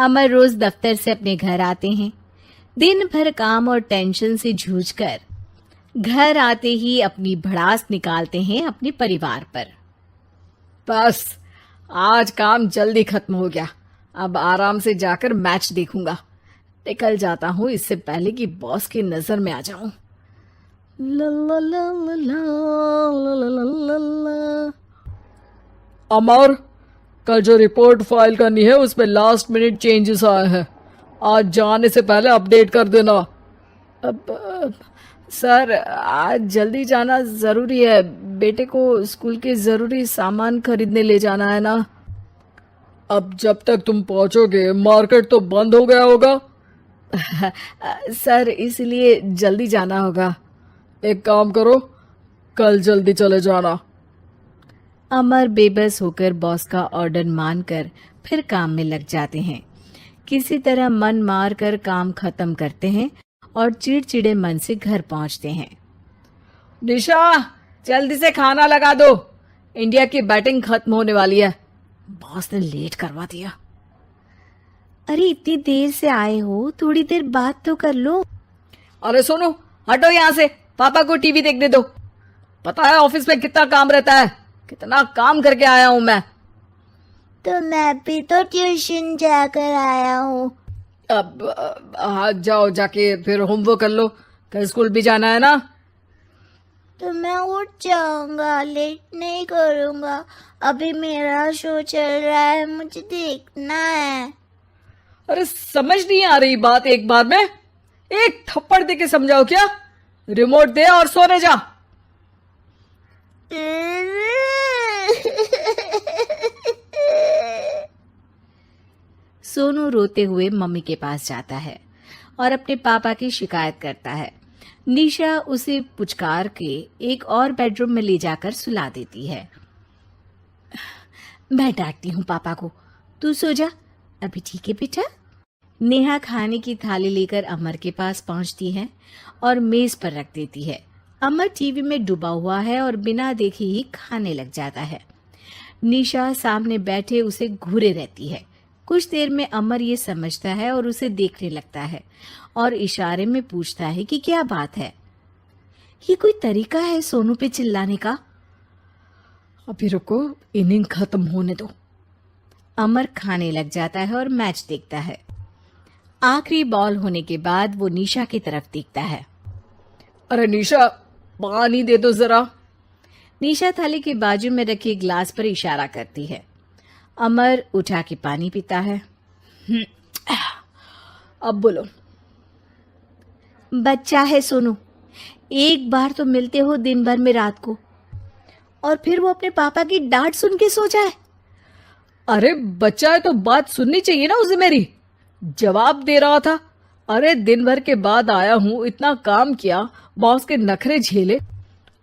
अमर रोज दफ्तर से अपने घर आते हैं। दिन भर काम और टेंशन से जूझकर घर आते ही अपनी भड़ास निकालते हैं अपने परिवार पर। बस आज काम जल्दी खत्म हो गया, अब आराम से जाकर मैच देखूंगा। निकल जाता हूँ इससे पहले कि बॉस की नजर में आ जाऊं। ला ला ला ला ला ला ला ला ला। अमर, कल जो रिपोर्ट फाइल करनी है उसमें लास्ट मिनट चेंजेस आए हैं, आज जाने से पहले अपडेट कर देना। अब सर, आज जल्दी जाना जरूरी है, बेटे को स्कूल के जरूरी सामान खरीदने ले जाना है ना। अब जब तक तुम पहुंचोगे मार्केट तो बंद हो गया होगा। सर, इसलिए जल्दी जाना होगा। एक काम करो, कल जल्दी चले जाना। अमर बेबस होकर बॉस का ऑर्डर मानकर फिर काम में लग जाते हैं। किसी तरह मन मार कर काम खत्म करते हैं और चिड़चिड़े मन से घर पहुंचते हैं। निशा, जल्दी से खाना लगा दो, इंडिया की बैटिंग खत्म होने वाली है। बॉस ने लेट करवा दिया। अरे इतनी देर से आए हो, थोड़ी देर बात तो कर लो। अरे सुनो, हटो यहाँ से, पापा को टीवी देखने दो। पता है ऑफिस में कितना काम रहता है, कितना काम करके आया हूँ मैं। तो मैं भी तो ट्यूशन जाकर आया हूँ। अब हाँ, जाओ, जाके फिर होमवर्क कर लो, कल स्कूल भी जाना है ना। तो मैं उठ जाऊंगा, लेट नहीं करूंगा। अभी मेरा शो चल रहा है, मुझे देखना है। अरे समझ नहीं आ रही बात, एक बार में एक थप्पड़ दे के समझाओ क्या। रिमोट दे और सोने जा। सोनू रोते हुए मम्मी के पास जाता है और अपने पापा की शिकायत करता है। निशा उसे पुचकार के एक और बेडरूम में ले जाकर सुला देती है। मैं डांटती हूँ पापा को, तू सो जा अभी, ठीक है बेटा। नेहा खाने की थाली लेकर अमर के पास पहुंचती है और मेज पर रख देती है। अमर टीवी में डूबा हुआ है और बिना देखे ही खाने लग जाता है। निशा सामने बैठे उसे घूरे रहती है। कुछ देर में अमर ये समझता है और उसे देखने लगता है और इशारे में पूछता है कि क्या बात है। ये कोई तरीका है सोनू पे चिल्लाने का? अभी रुको, इनिंग खत्म होने दो। अमर खाने लग जाता है और मैच देखता है। आखिरी बॉल होने के बाद वो निशा की तरफ देखता है। अरे निशा, पानी दे दो जरा। निशा थाली के बाजू में रखे ग्लास पर इशारा करती है। अमर उठा के पानी पीता है। अब बोलो। बच्चा है सोनू, एक बार तो मिलते हो दिन भर में रात को, और फिर वो अपने पापा की डांट सुन के सो जाए। अरे बच्चा है तो बात सुननी चाहिए ना उसे मेरी। जवाब दे रहा था। अरे दिन भर के बाद आया हूँ, इतना काम किया, बॉस के नखरे झेले,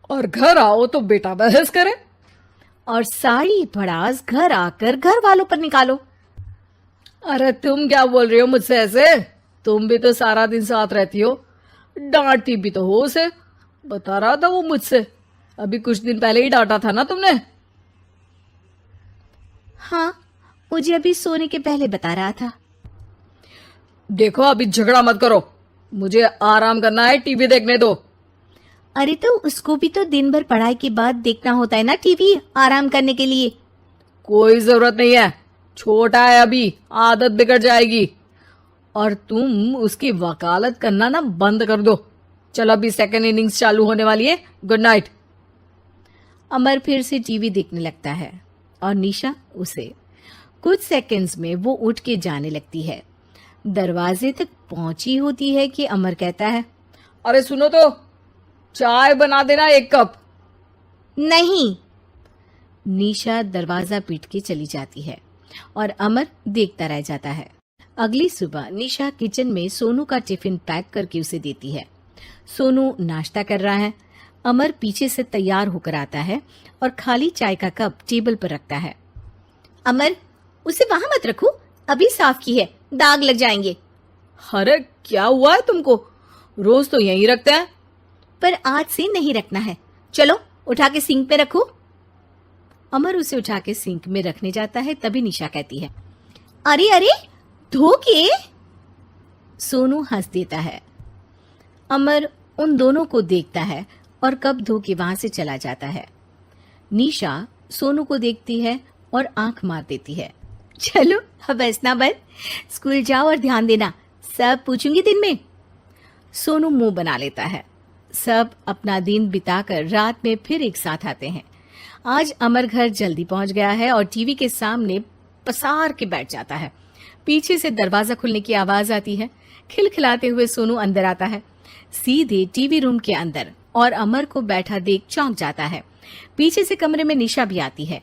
और घर आओ तो बेटा बहस करे। और सारी भड़ास घर आकर घर वालों पर निकालो। अरे तुम क्या बोल रही हो मुझसे ऐसे? तुम भी तो सारा दिन साथ रहती हो, डांटती भी तो हो उसे। बता रहा था वो मुझसे, अभी कुछ दिन पहले ही डांटा था ना तुमने। हाँ, मुझे अभी सोने के पहले बता रहा था। देखो अभी झगड़ा मत करो, मुझे आराम करना है, टीवी देखने दो। अरे तो उसको भी तो दिन भर पढ़ाई के बाद देखना होता है ना टीवी, आराम करने के लिए। कोई जरूरत नहीं है, छोटा है अभी, आदत बिगड़ जाएगी। और तुम उसकी वकालत करना ना बंद कर दो। चलो अभी सेकंड इनिंग्स चालू होने वाली है, गुड नाइट। अमर फिर से टीवी देखने लगता है और निशा उसे। कुछ सेकंड्स में वो उठ के जाने लगती है। दरवाजे तक पहुंची होती है कि अमर कहता है, अरे सुनो तो, चाय बना देना 1 कप। नहीं। निशा दरवाजा पीट के चली जाती है और अमर देखता रह जाता है। अगली सुबह निशा किचन में सोनू का टिफिन पैक करके उसे देती है। सोनू नाश्ता कर रहा है। अमर पीछे से तैयार होकर आता है और खाली चाय का कप टेबल पर रखता है। अमर, उसे वहां मत रखो, अभी साफ की है, दाग लग जाएंगे। अरे क्या हुआ है तुमको? रोज तो यहीं रखते हैं। पर आज से नहीं रखना है, चलो उठा के सिंक पे रखो। अमर उसे उठा के सिंक में रखने जाता है, तभी निशा कहती है, अरे अरे, धो के? सोनू हंस देता है। अमर उन दोनों को देखता है और कप धो के वहां से चला जाता है। निशा सोनू को देखती है और आंख मार देती है। चलो अब हंसना बंद, स्कूल जाओ और ध्यान देना, सब पूछूंगी दिन में। सोनू मुंह बना लेता है। सब अपना दिन बिताकर रात में फिर एक साथ आते हैं। आज अमर घर जल्दी पहुंच गया है और टीवी के सामने पसार के बैठ जाता है। पीछे से दरवाजा खुलने की आवाज आती है। खिलखिलाते हुए सोनू अंदर आता है, सीधे टीवी रूम के अंदर, और अमर को बैठा देख चौंक जाता है। पीछे से कमरे में निशा भी आती है।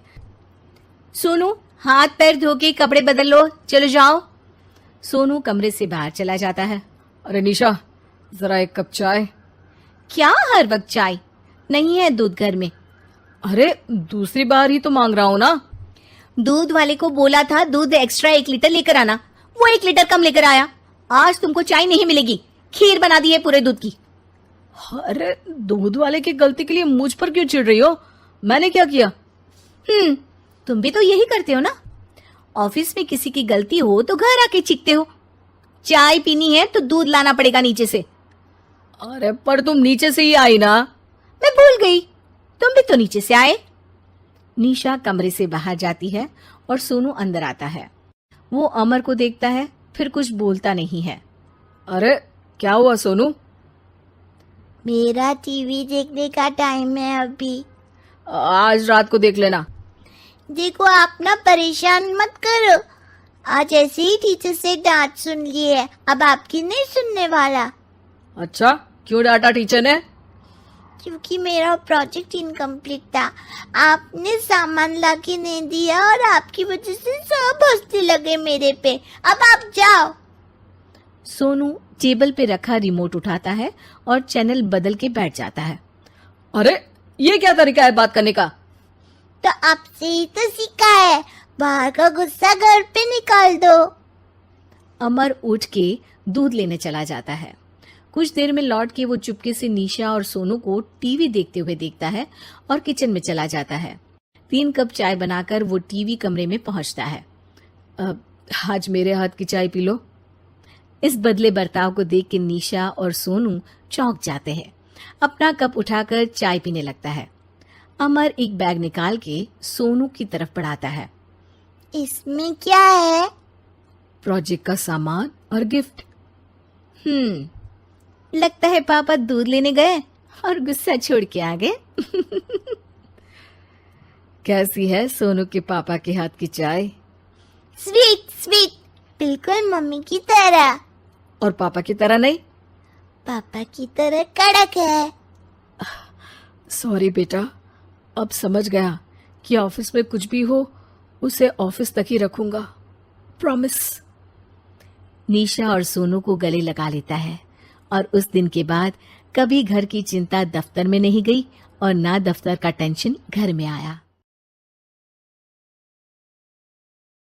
सोनू, हाथ पैर धो के कपड़े बदल लो, चलो जाओ। सोनू कमरे से बाहर चला जाता है। अरे निशा, जरा एक कप चाय। क्या हर वक्त चाय? नहीं है दूध घर में। अरे दूसरी बार ही तो मांग रहा हूं ना। दूध वाले को बोला था दूध एक्स्ट्रा 1 लीटर लेकर आना, वो 1 लीटर कम लेकर आया। आज तुमको चाय नहीं मिलेगी, खीर बना दी है पूरे दूध की। अरे दूध वाले की गलती के लिए मुझ पर क्यों चिढ़ रही हो? मैंने क्या किया? तुम भी तो यही करते हो ना। ऑफिस में किसी की गलती हो तो घर आके चीखते हो। चाय पीनी है तो दूध लाना पड़ेगा नीचे से। अरे पर तुम नीचे से ही आई ना। मैं भूल गई, तुम भी तो नीचे से आए। निशा कमरे से बाहर जाती है और सोनू अंदर आता है। वो अमर को देखता है, फिर कुछ बोलता नहीं है। अरे क्या हुआ सोनू? मेरा टीवी देखने का टाइम है अभी। आज रात को देख लेना। देखो आप ना परेशान मत करो, आज ऐसे ही टीचर से डांट सुन ली है, अब आपकी नहीं सुनने वाला। अच्छा, क्यों डांटा टीचर ने? क्योंकि मेरा प्रोजेक्ट इनकम्प्लीट था, आपने सामान लाके नहीं दिया और आपकी वजह से सब हंसने लगे मेरे पे। अब आप जाओ। सोनू टेबल पे रखा रिमोट उठाता है और चैनल बदल के बैठ जाता है। अरे ये क्या तरीका है बात करने का? तो आपसे ही तो सीखा है, बाहर का गुस्सा घर पे निकाल दो। अमर उठ के दूध लेने चला जाता है। कुछ देर में लौट के वो चुपके से निशा और सोनू को टीवी देखते हुए देखता है और किचन में चला जाता है। 3 कप चाय बनाकर वो टीवी कमरे में पहुंचता है। आज मेरे हाथ की चाय पी लो। इस बदले बर्ताव को देख के निशा और सोनू चौंक जाते हैं। अपना कप उठाकर चाय पीने लगता है। अमर एक बैग निकाल के सोनू की तरफ बढ़ाता है। इसमें क्या है? प्रोजेक्ट का सामान और गिफ्ट। लगता है पापा दूध लेने गए और गुस्सा छोड़ के आ गए। कैसी है सोनू के पापा के हाथ की चाय? स्वीट स्वीट, बिल्कुल मम्मी की तरह। और पापा की तरह नहीं? पापा की तरह कड़क है। सॉरी बेटा, अब समझ गया कि ऑफिस में कुछ भी हो उसे ऑफिस तक ही रखूंगा, प्रॉमिस। निशा और सोनू को गले लगा लेता है और उस दिन के बाद कभी घर की चिंता दफ्तर में नहीं गई और ना दफ्तर का टेंशन घर में आया।